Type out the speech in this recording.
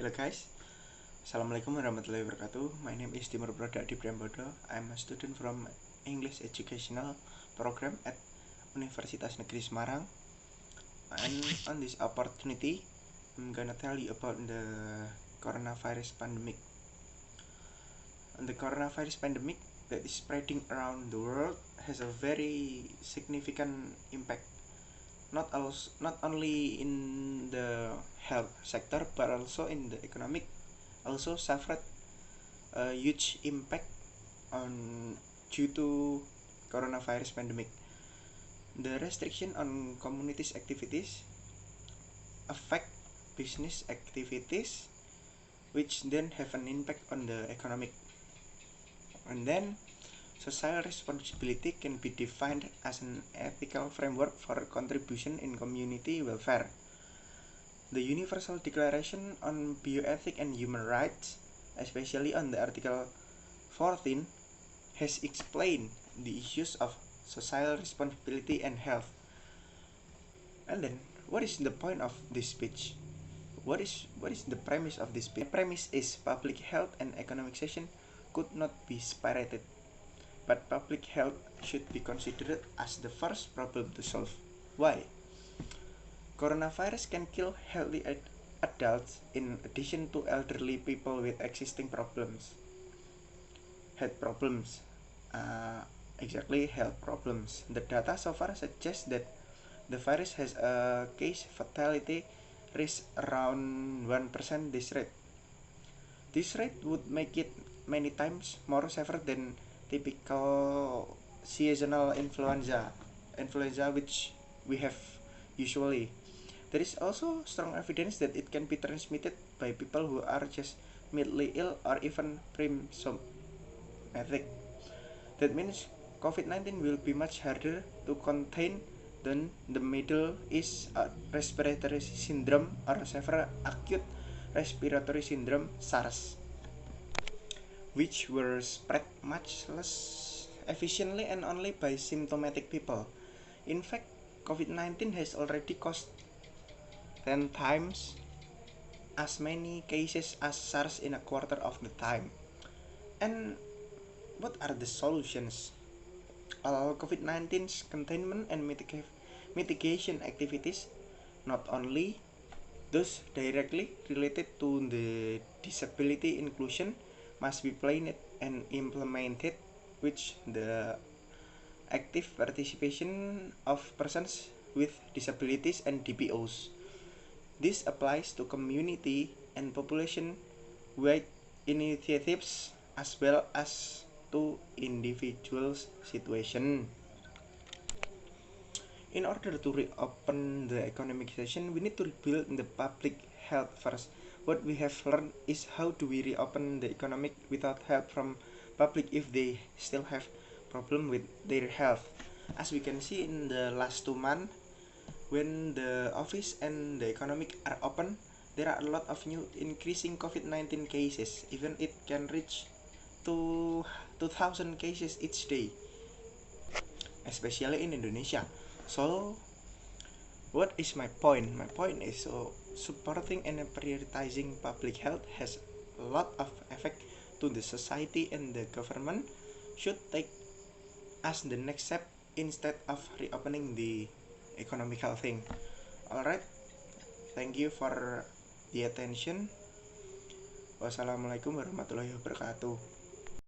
Hello guys, Assalamualaikum warahmatullahi wabarakatuh. My name is Timur Broda Adi Priambodo. I'm a student from English Educational Program at Universitas Negeri Semarang. And on this opportunity, I'm gonna tell you about the coronavirus pandemic. The coronavirus pandemic that is spreading around the world has a very significant impact not only in the health sector but also in the economic, also suffered a huge impact on due to coronavirus pandemic. The restriction on communities activities affect business activities, which then have an impact on the economic. And then social responsibility can be defined as an ethical framework for contribution in community welfare. The Universal Declaration on Bioethics and Human Rights, especially on the Article 14, has explained the issues of social responsibility and health. And then, what is the point of this speech? What is the premise of this speech? The premise is public health and economization could not be separated, but public health should be considered as the first problem to solve. Why? Coronavirus can kill healthy adults in addition to elderly people with existing problems. Health problems. Health problems. The data so far suggests that the virus has a case fatality risk around 1% this rate. This rate would make it many times more severe than typical seasonal influenza which we have usually. There is also strong evidence that it can be transmitted by people who are just mildly ill or even pre-symptomatic. That means COVID-19 will be much harder to contain than the Middle East respiratory syndrome or severe acute respiratory syndrome SARS, which were spread much less efficiently and only by symptomatic people. In fact, COVID-19 has already caused 10 times as many cases as SARS in a quarter of the time. And what are the solutions? COVID-19's containment and mitigation activities, not only those directly related to the disability inclusion, must be planned and implemented with the active participation of persons with disabilities and DPOs. This applies to community and population-wide initiatives as well as to individuals' situation. In order to reopen the economic session, we need to rebuild the public health first. What we have learned is how do we reopen the economic without help from public if they still have problem with their health. As we can see in the last 2 months, when the office and the economic are open, there are a lot of new increasing COVID-19 cases. Even it can reach to 2,000 cases each day, especially in Indonesia. So, what is my point? My point is supporting and prioritizing public health has a lot of effect to the society, and the government should take as the next step instead of reopening the economical thing. Alright, thank you for the attention. Wassalamualaikum warahmatullahi wabarakatuh.